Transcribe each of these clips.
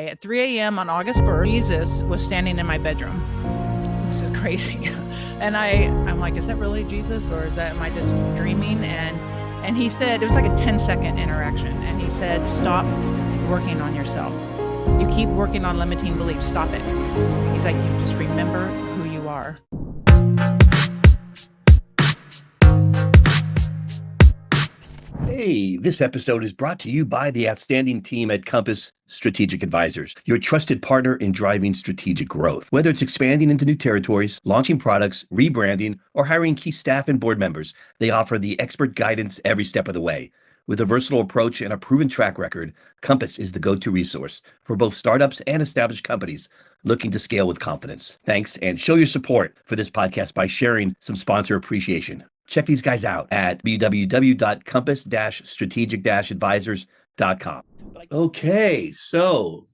At 3 a.m. on August 1st, Jesus was standing in my bedroom. This is crazy. And I'm like, is that really Jesus, or am I just dreaming? And he said, it was like a 10-second interaction. And he said, stop working on yourself. You keep working on limiting beliefs. Stop it. He's like, you just remember who you are. Hey, this episode is brought to you by the outstanding team at Compass Strategic Advisors, your trusted partner in driving strategic growth. Whether it's expanding into new territories, launching products, rebranding, or hiring key staff and board members, they offer the expert guidance every step of the way. With a versatile approach and a proven track record, Compass is the go-to resource for both startups and established companies looking to scale with confidence. Thanks, and show your support for this podcast by sharing some sponsor appreciation. Check these guys out at www.compass-strategic-advisors.com. Okay, so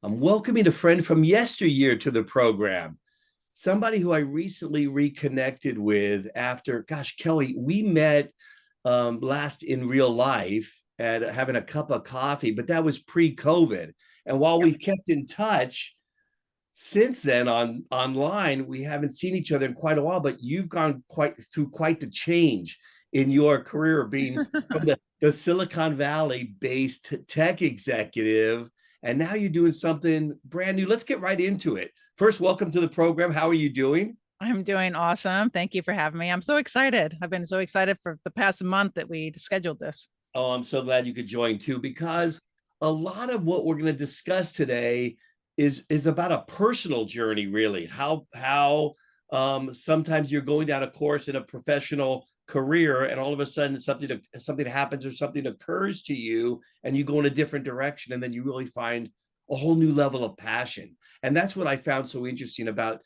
I'm welcoming a friend from yesteryear to the program. Somebody who I recently reconnected with after, Kelli, we met last in real life at having a cup of coffee, but that was pre-COVID. And while we've kept in touch since then online, we haven't seen each other in quite a while, but you've gone through quite the change in your career, being from the Silicon Valley based tech executive, and now you're doing something brand new. Let's get right into it. First, welcome to the program. How are you doing? I'm doing awesome. Thank you for having me. I'm so excited. I've been so excited for the past month that we scheduled this. Oh, I'm so glad you could join too, because a lot of what we're going to discuss today is about a personal journey, really. How sometimes you're going down a course in a professional career, and all of a sudden something happens or something occurs to you, and you go in a different direction, and then you really find a whole new level of passion. And that's what I found so interesting about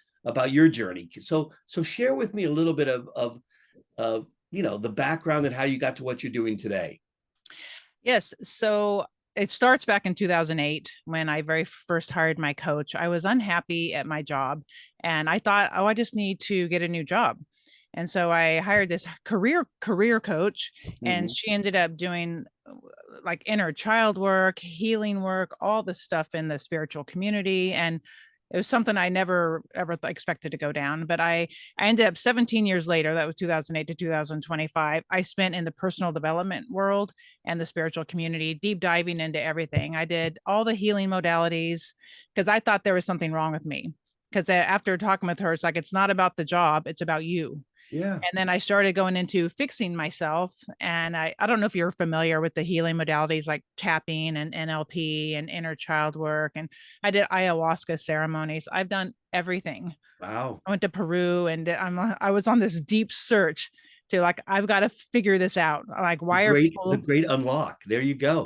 your journey. So share with me a little bit of the background and how you got to what you're doing today. Yes. So it starts back in 2008 when I very first hired my coach. I was unhappy at my job and I thought, oh, I just need to get a new job. And so I hired this career coach, and Mhm. she ended up doing like inner child work, healing work, all the stuff in the spiritual community. And it was something I never ever expected to go down. But I ended up 17 years later, that was 2008 to 2025. I spent in the personal development world and the spiritual community, deep diving into everything. I did all the healing modalities because I thought there was something wrong with me. Because after talking with her, it's like, it's not about the job, it's about you. Yeah. And then I started going into fixing myself. And I don't know if you're familiar with the healing modalities like tapping and NLP and inner child work. And I did ayahuasca ceremonies. I've done everything. Wow. I went to Peru, and I was on this deep search to like, I've got to figure this out. Like, why are The people great unlock. There you go.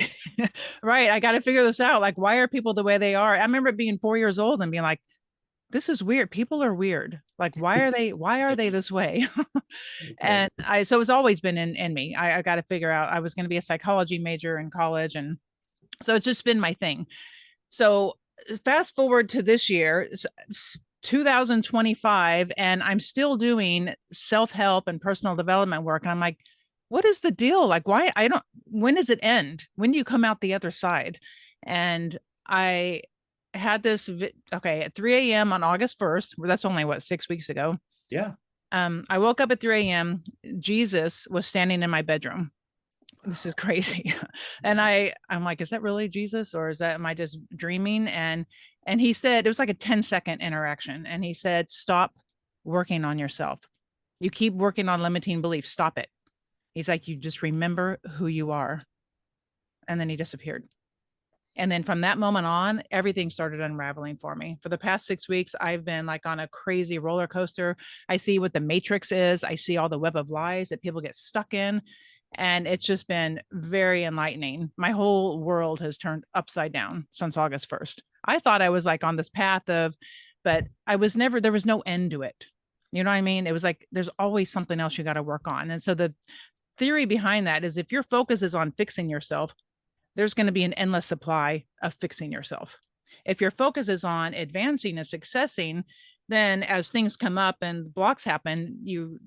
right? I got to figure this out. Like, why are people the way they are? I remember being 4 years old and being like, this is weird. People are weird. Like, why are they this way? Okay. And so it's always been in me. I got to figure out, I was going to be a psychology major in college. And so it's just been my thing. So fast forward to this year, 2025, and I'm still doing self-help and personal development work. And I'm like, what is the deal? Like, why? When does it end? When do you come out the other side? And I had this, okay, at 3 a.m. on August 1st, that's only what, 6 weeks ago. Yeah. I woke up at 3 a.m. Jesus was standing in my bedroom. This is crazy. And I'm like, is that really Jesus, or am I just dreaming? And he said, it was like a 10-second interaction. And he said, stop working on yourself. You keep working on limiting beliefs. Stop it. He's like, you just remember who you are. And then he disappeared. And then from that moment on, everything started unraveling for me. For the past 6 weeks, I've been like on a crazy roller coaster. I see what the matrix is. I see all the web of lies that people get stuck in. And it's just been very enlightening. My whole world has turned upside down since August 1st. I thought I was like on this path but I was never, there was no end to it. You know what I mean? It was like, there's always something else you got to work on. And so the theory behind that is, if your focus is on fixing yourself, there's going to be an endless supply of fixing yourself. If your focus is on advancing and successing, then as things come up and blocks happen, you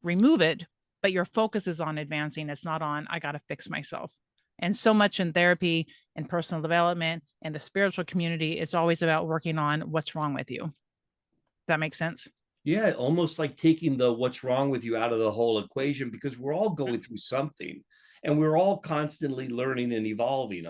remove it, but your focus is on advancing. It's not on, I got to fix myself. And so much in therapy and personal development and the spiritual community, it's always about working on what's wrong with you. Does that make sense? Yeah, almost like taking the what's wrong with you out of the whole equation, because we're all going through something and we're all constantly learning and evolving,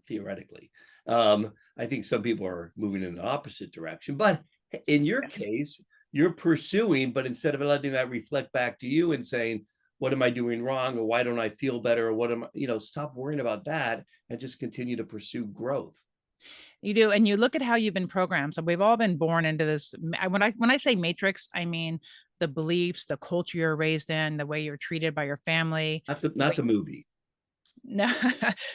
theoretically. I think some people are moving in the opposite direction, but in your Yes. case, you're pursuing, but instead of letting that reflect back to you and saying, what am I doing wrong? Or why don't I feel better? Or what am I, stop worrying about that and just continue to pursue growth. You do, and you look at how you've been programmed. So we've all been born into this. When I say matrix, I mean the beliefs, the culture you're raised in, the way you're treated by your family. Not the The not way, the movie. no,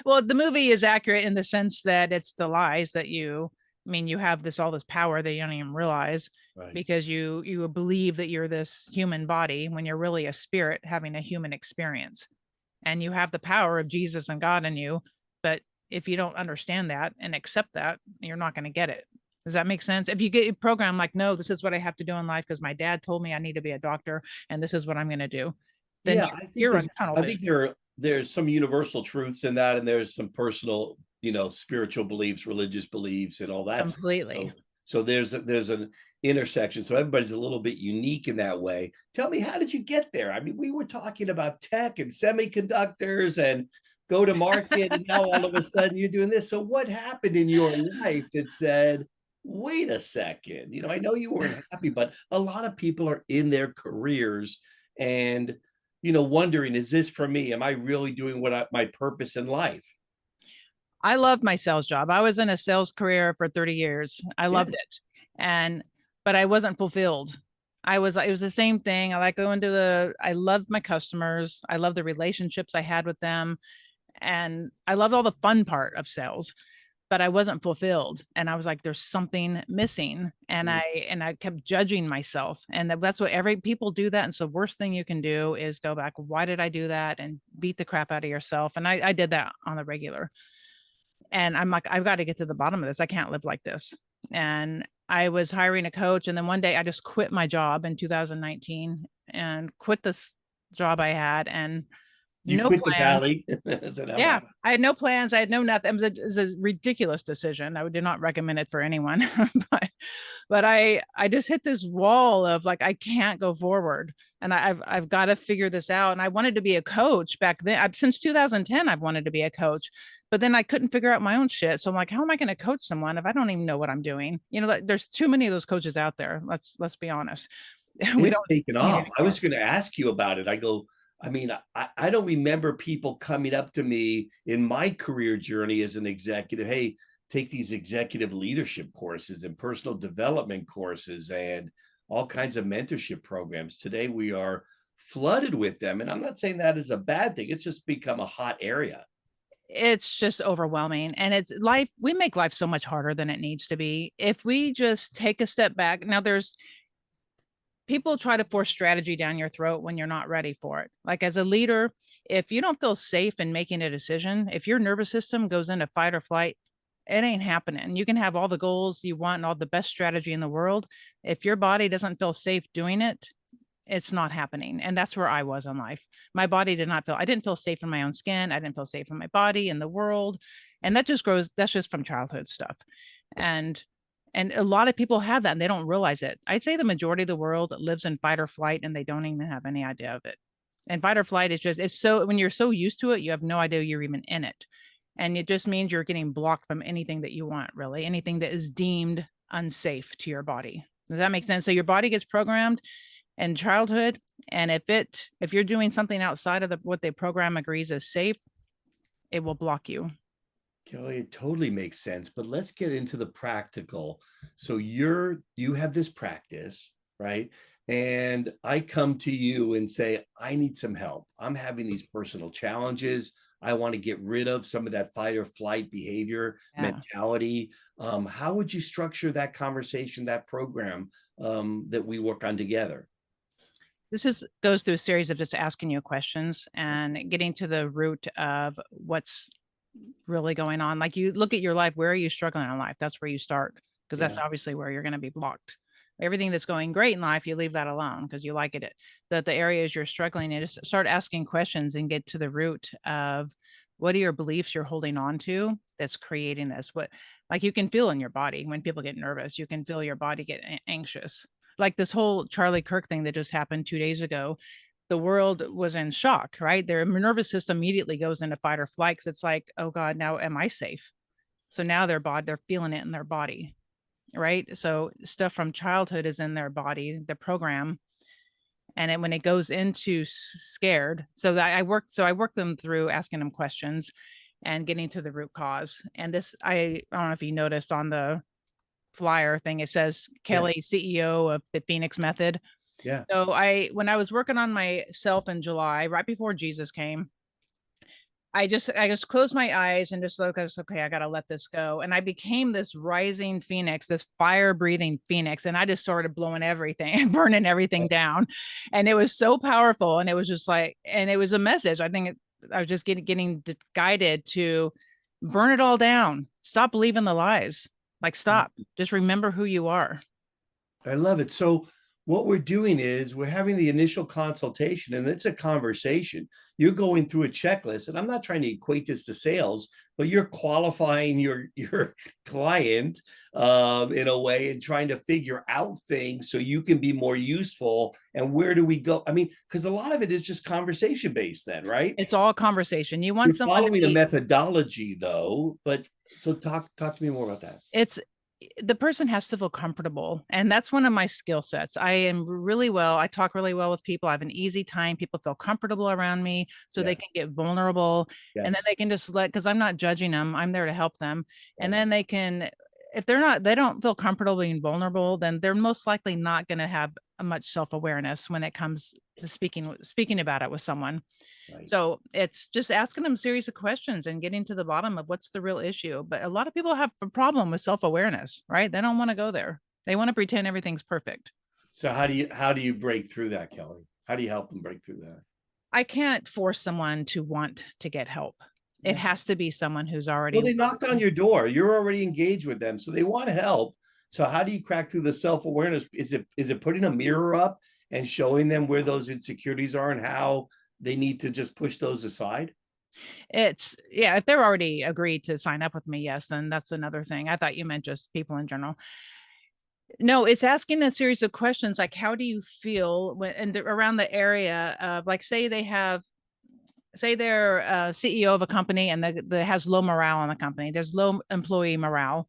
well, the movie is accurate in the sense that it's the lies that you. I mean, you have all this power that you don't even realize Right. because you believe that you're this human body when you're really a spirit having a human experience, and you have the power of Jesus and God in you. But if you don't understand that and accept that, you're not going to get it. Does that make sense? If you get programmed like, no, this is what I have to do in life because my dad told me I need to be a doctor and this is what I'm going to do, then Yeah, you're on tunnel I vision think there's some universal truths in that, and there's some personal, spiritual beliefs, religious beliefs, and all that stuff. completely. So there's an intersection. So everybody's a little bit unique in that way. Tell me, how did you get there? I mean, we were talking about tech and semiconductors and go to market, and now all of a sudden you're doing this. So what happened in your life that said, wait a second, I know you weren't happy, but a lot of people are in their careers and wondering, is this for me? Am I really doing my purpose in life? I love my sales job. I was in a sales career for 30 years. I Yeah. loved it. And but I wasn't fulfilled. It was the same thing. I like going to I loved my customers. I love the relationships I had with them. And I loved all the fun part of sales, but I wasn't fulfilled. And I was like, there's something missing. And Mm. I kept judging myself. And that's what every people do that. And so the worst thing you can do is go back, why did I do that? And beat the crap out of yourself. And I did that on the regular. And I'm like, I've got to get to the bottom of this. I can't live like this. And I was hiring a coach. And then one day I just quit my job in 2019 and quit this job I had and You no quit the plans. valley. Is that how Yeah, happened? I had no plans. I had no nothing. It was a ridiculous decision. I do not recommend it for anyone. but I just hit this wall of like I can't go forward, and I've got to figure this out. And I wanted to be a coach back then. Since 2010, I've wanted to be a coach, but then I couldn't figure out my own shit. So I'm like, how am I going to coach someone if I don't even know what I'm doing? There's too many of those coaches out there. Let's be honest. We It's don't taken need off. I anymore. was going to ask you about it. I mean, I don't remember people coming up to me in my career journey as an executive. Hey, take these executive leadership courses and personal development courses and all kinds of mentorship programs. Today, we are flooded with them. And I'm not saying that is a bad thing. It's just become a hot area. It's just overwhelming, and it's life. We make life so much harder than it needs to be. If we just take a step back. Now there's people try to force strategy down your throat when you're not ready for it. Like as a leader, if you don't feel safe in making a decision, if your nervous system goes into fight or flight, it ain't happening. You can have all the goals you want and all the best strategy in the world. If your body doesn't feel safe doing it, it's not happening. And that's where I was in life. My body I didn't feel safe in my own skin. I didn't feel safe in my body, in the world. And that's just from childhood stuff. And a lot of people have that and they don't realize it. I'd say the majority of the world lives in fight or flight and they don't even have any idea of it. And fight or flight it's so, when you're so used to it, you have no idea you're even in it. And it just means you're getting blocked from anything that you want, really, anything that is deemed unsafe to your body. Does that make sense? So your body gets programmed in childhood, and if you're doing something outside of what the program agrees is safe, it will block you. Kelly, it totally makes sense, but let's get into the practical. So you have this practice, right? And I come to you and say, I need some help. I'm having these personal challenges. I want to get rid of some of that fight or flight behavior Yeah. mentality. How would you structure that conversation, that program that we work on together? This is goes through a series of just asking you questions and getting to the root of what's really going on. Like you look at your life, where are you struggling in life? That's where you start because that's Yeah. obviously where you're going to be blocked. Everything that's going great in life, you leave that alone because you like it. That the areas you're struggling in, just start asking questions and get to the root of What are your beliefs you're holding on to that's creating this? What, like, you can feel in your body when people get nervous, you can feel your body get anxious. Like this whole Charlie Kirk thing that just happened 2 days ago, the world was in shock, right? Their nervous system immediately goes into fight or flight because it's like, oh God, now am I safe? So now they're feeling it in their body, right? So stuff from childhood is in their body, the program, and then when it goes into scared, so that I worked them through asking them questions and getting to the root cause. And this, I don't know if you noticed on the flyer thing, it says Yeah. Kelli, CEO of the Phoenix Method. Yeah. So when I was working on myself in July, right before Jesus came, I just closed my eyes and just look, I was okay, I gotta let this go. And I became this rising phoenix, this fire breathing phoenix. And I just started blowing everything, burning everything down. And it was so powerful. And it was just like, and it was a message. I was just getting guided to burn it all down. Stop believing the lies. Like, stop. Just remember who you are. I love it. So what we're doing is we're having the initial consultation, and it's a conversation. You're going through a checklist, and I'm not trying to equate this to sales, but you're qualifying your client in a way and trying to figure out things so you can be more useful. And where do we go? I mean, because a lot of it is just conversation based, then, right? It's all conversation. You want You're someone to following a be, methodology, though. But so talk to me more about that. it's the person has to feel comfortable, and that's one of my skill sets. I talk really well with people. I have an easy time. People feel comfortable around me so they Yes. can get vulnerable, and then Yes. they can just because I'm not judging them. I'm there to help them. And Right. then they can, if they don't feel comfortable being vulnerable, then they're most likely not going to have a much self-awareness when it comes to speaking about it with someone. Right. So it's just asking them a series of questions and getting to the bottom of what's the real issue. But a lot of people have a problem with self-awareness, right? They don't want to go there. They want to pretend everything's perfect. So how do you break through that, Kelly? How do you help them break through that? I can't force someone to want to get help. It Yeah. has to be someone who's Well, already they knocked on your door. You're already engaged with them, so they want help. So how do you crack through the self-awareness? Is it putting a mirror up and showing them where those insecurities are and how they need to just push those aside? it's yeah, if they're already agreed to sign up with me, yes, then that's another thing. I thought you meant just people in general. No, it's asking a series of questions like, how do you feel when around the area of, like, say they're a CEO of a company and that has low morale in the company. There's low employee morale.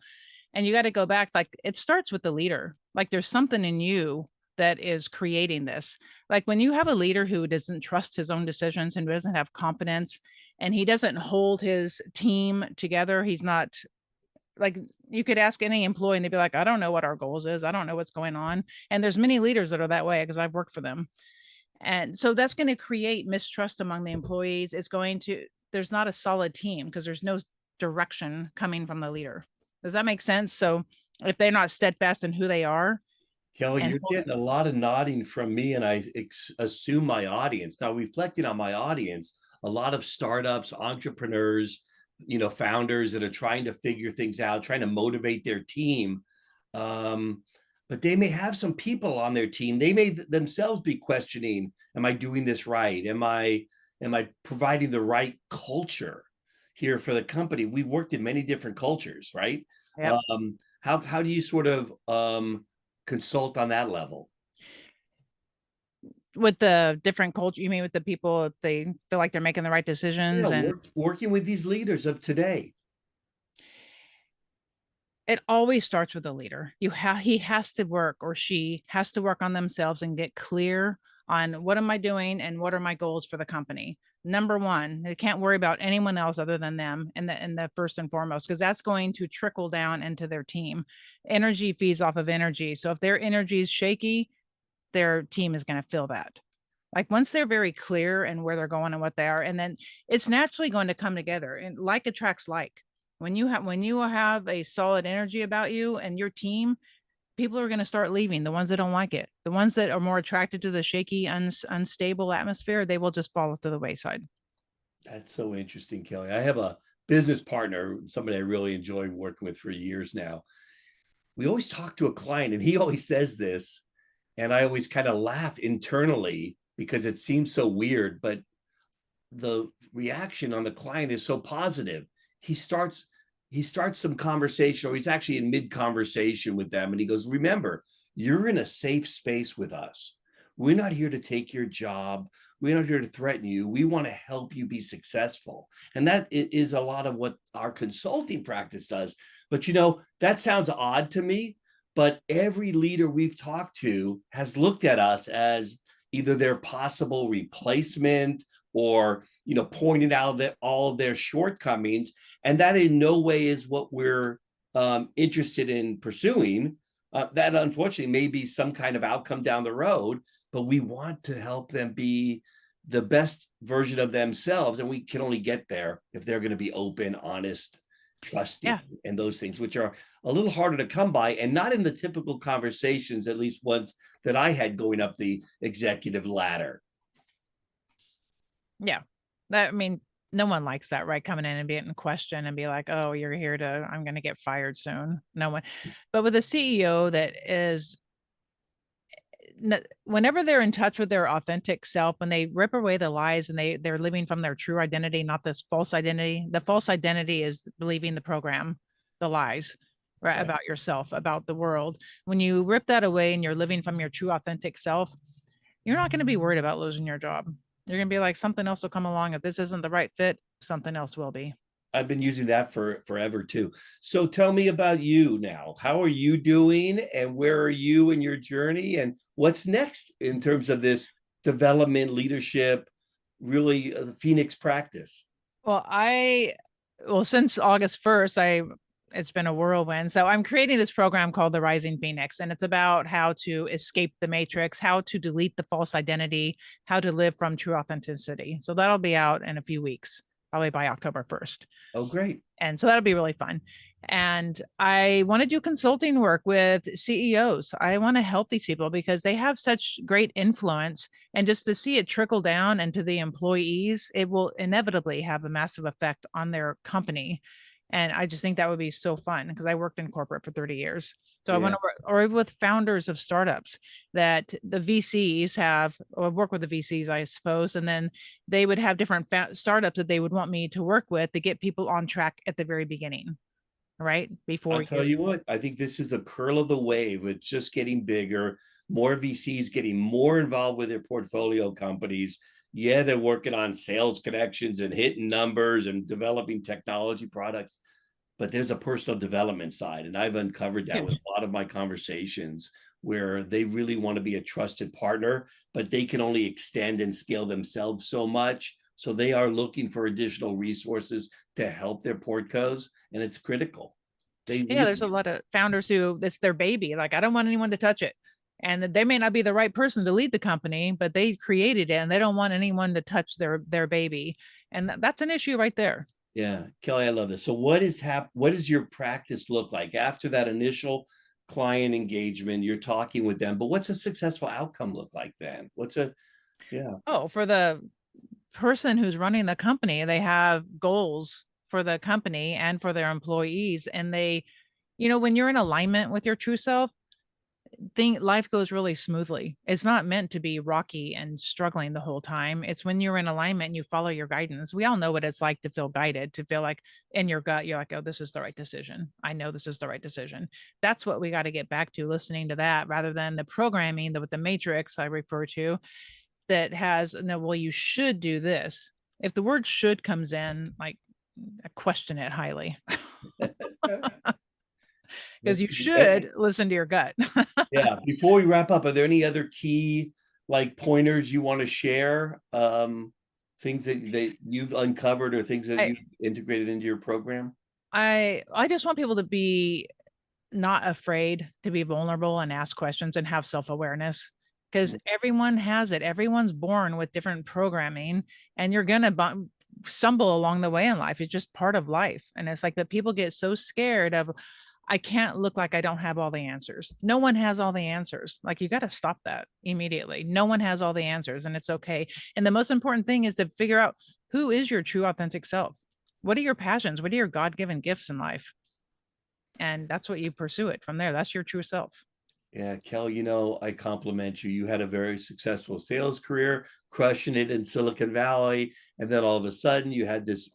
And you got to go back, like, it starts with the leader. Like, there's something in you that is creating this. Like, when you have a leader who doesn't trust his own decisions and doesn't have confidence, and he doesn't hold his team together, he's not like, you could ask any employee and they'd be like, I don't know what our goals is. I don't know what's going on. And there's many leaders that are that way because I've worked for them. And so that's going to create mistrust among the employees. There's not a solid team because there's no direction coming from the leader. Does that make sense? So if they're not steadfast in who they are Kelly, and you're getting a lot of nodding from me, and I assume my audience. Now, reflecting on my audience, a lot of startups, entrepreneurs, founders that are trying to figure things out, trying to motivate their team. Um, but they may have some people on their team. They may themselves be questioning, am I doing this right? Am I providing the right culture here for the company? We've worked in many different cultures, right? yep. How do you sort of consult on that level? With the different culture, you mean with the people, if they feel like they're making the right Yeah, decisions, and working with these leaders of today. it always starts with a leader. He has to work, or she has to work on themselves and get clear on what am I doing and what are my goals for the company. Number one, they can't worry about anyone else other than them and the first and foremost, because that's going to trickle down into their team. Energy feeds off of energy. So if their energy is shaky, their team is going to feel that. Like, once they're very clear and where they're going and what they are, and then it's naturally going to come together, and like attracts like. When you have a solid energy about you and your team, people are going to start leaving. The ones that don't like it, the ones that are more attracted to the shaky, unstable atmosphere, they will just fall to the wayside. That's so interesting, Kelly. I have a business partner, somebody I really enjoy working with for years now. We always talk to a client, and he always says this, and I always kind of laugh internally because it seems so weird. But the reaction on the client is so positive. He starts he starts some conversation, or he's actually in mid conversation with them, and he goes, remember, you're in a safe space with us. We're not here to take your job. We're not here to threaten you. We want to help you be successful. And that is a lot of what our consulting practice does. But that sounds odd to me, but every leader we've talked to has looked at us as either their possible replacement, or pointing out that all of their shortcomings, and that in no way is what we're interested in pursuing. That unfortunately may be some kind of outcome down the road, but we want to help them be the best version of themselves, and we can only get there if they're going to be open, honest, trusting, Yeah. and those things, which are a little harder to come by, and not in the typical conversations, at least ones that I had going up the executive ladder. Yeah. I mean, no one likes that, right? Coming in and being in question and be like, oh, you're here to, I'm going to get fired soon. No one. But with a CEO that is, whenever they're in touch with their authentic self, when they rip away the lies and they're living from their true identity, not this false identity. The false identity is believing the program, the lies, right, about yourself, about the world. When you rip that away and you're living from your true authentic self, you're not going to be worried about losing your job. You're going to be like, something else will come along. If this isn't the right fit, something else will be. I've been using that for forever too. So tell me about you now. How are you doing, and where are you in your journey, and what's next in terms of this development, leadership, really Phoenix practice? Well, since August 1st, it's been a whirlwind. So I'm creating this program called the Rising Phoenix, and it's about how to escape the matrix, how to delete the false identity, how to live from true authenticity. So that'll be out in a few weeks, probably by October 1st. Oh, great. And so that'll be really fun. And I want to do consulting work with CEOs. I want to help these people because they have such great influence. And just to see it trickle down into the employees, it will inevitably have a massive effect on their company. And I just think that would be so fun because I worked in corporate for 30 years. So I want to work or with founders of startups that the VCs have, or work with the VCs, I suppose. And then they would have different startups that they would want me to work with to get people on track at the very beginning, right? I'll tell you what, I think this is the curl of the wave. It's just getting bigger, more VCs getting more involved with their portfolio companies. Yeah, they're working on sales connections and hitting numbers and developing technology products, but there's a personal development side. And I've uncovered that with a lot of my conversations, where they really want to be a trusted partner, but they can only extend and scale themselves so much. So they are looking for additional resources to help their portcos, and it's critical. There's a lot of founders who it's their baby. Like, I don't want anyone to touch it. And they may not be the right person to lead the company, but they created it and they don't want anyone to touch their baby. And that's an issue right there. Yeah, Kelly, I love this. So what does your practice look like after that initial client engagement? You're talking with them, but what's a successful outcome look like then? Oh, for the person who's running the company, they have goals for the company and for their employees. And when you're in alignment with your true self, life goes really smoothly. It's not meant to be rocky and struggling the whole time. It's when you're in alignment and you follow your guidance. We all know what it's like to feel guided, to feel like in your gut, you're like, oh, this is the right decision. I know this is the right decision. That's what we got to get back to, listening to that rather than the programming with the matrix I refer to that has, no, well, you should do this. If the word should comes in, like, I question it highly. Because you should listen to your gut. Yeah. Before we wrap up, are there any other key pointers you want to share? Things that you've uncovered, or things that you've integrated into your program? I just want people to be not afraid to be vulnerable and ask questions and have self-awareness, because everyone has it. Everyone's born with different programming, and you're going to stumble along the way in life. It's just part of life. And it's like that people get so scared of, I can't look like I don't have all the answers. No one has all the answers. Like, you got to stop that immediately. No one has all the answers, and it's okay. And the most important thing is to figure out, who is your true authentic self? What are your passions? What are your God-given gifts in life? And that's what you pursue it from there. That's your true self. Yeah, Kel, I compliment you. You had a very successful sales career, crushing it in Silicon Valley. And then all of a sudden you had this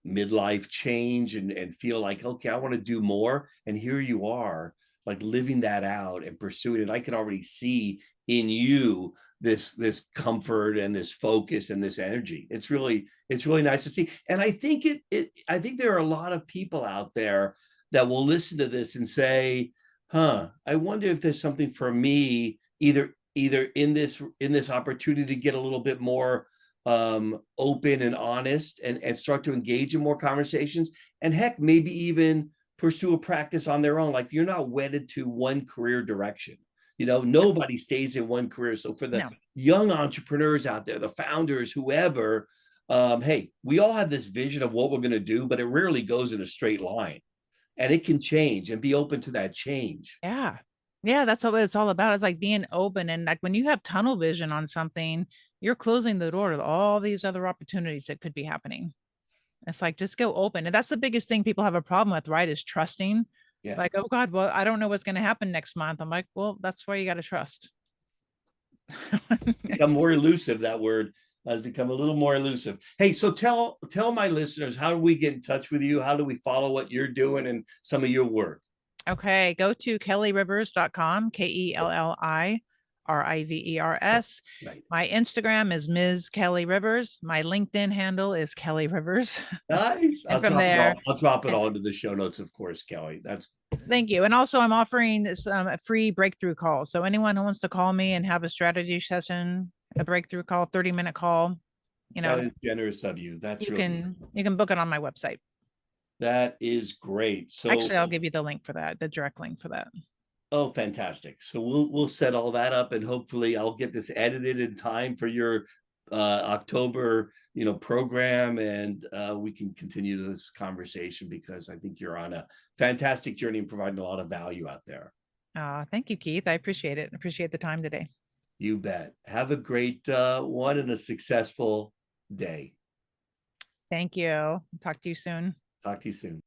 midlife change and feel like, okay, I want to do more. And here you are, like living that out and pursuing it. I can already see in you this comfort and this focus and this energy. It's really nice to see. And I think I think there are a lot of people out there that will listen to this and say, I wonder if there's something for me, either in this opportunity to get a little bit more open and honest and start to engage in more conversations, and heck, maybe even pursue a practice on their own. Like, you're not wedded to one career direction. Nobody stays in one career. So for the No. young entrepreneurs out there, the founders, whoever, hey, we all have this vision of what we're going to do, but it rarely goes in a straight line, and it can change, and be open to that change. Yeah. Yeah, that's what it's all about. It's like being open, and like when you have tunnel vision on something, you're closing the door to all these other opportunities that could be happening. It's like just go open. And that's the biggest thing people have a problem with, right? Is trusting. Yeah. Like, oh God, well, I don't know what's going to happen next month. I'm like, well, that's why you got to trust. Become more elusive. That word has become a little more elusive. Hey, so tell my listeners, how do we get in touch with you? How do we follow what you're doing and some of your work? Okay, go to kellirivers.com, KELLIRIVERS. Right. My Instagram is Ms. Kelli Rivers. My LinkedIn handle is Kelli Rivers. Nice. And from there, I'll drop it and all into the show notes, of course, Kelly. That's thank you. And also, I'm offering some a free breakthrough call. So anyone who wants to call me and have a strategy session, a breakthrough call, 30-minute call, that is generous of you. That's really you can book it on my website. that is great. So Actually, I'll give you the link for that, the direct link for that. oh, fantastic. So we'll set all that up, and hopefully I'll get this edited in time for your October, program, and we can continue this conversation, because I think you're on a fantastic journey and providing a lot of value out there. Thank you, Keith. I appreciate it. Appreciate the time today. You bet. Have a great one and a successful day. Thank you. Talk to you soon. Talk to you soon.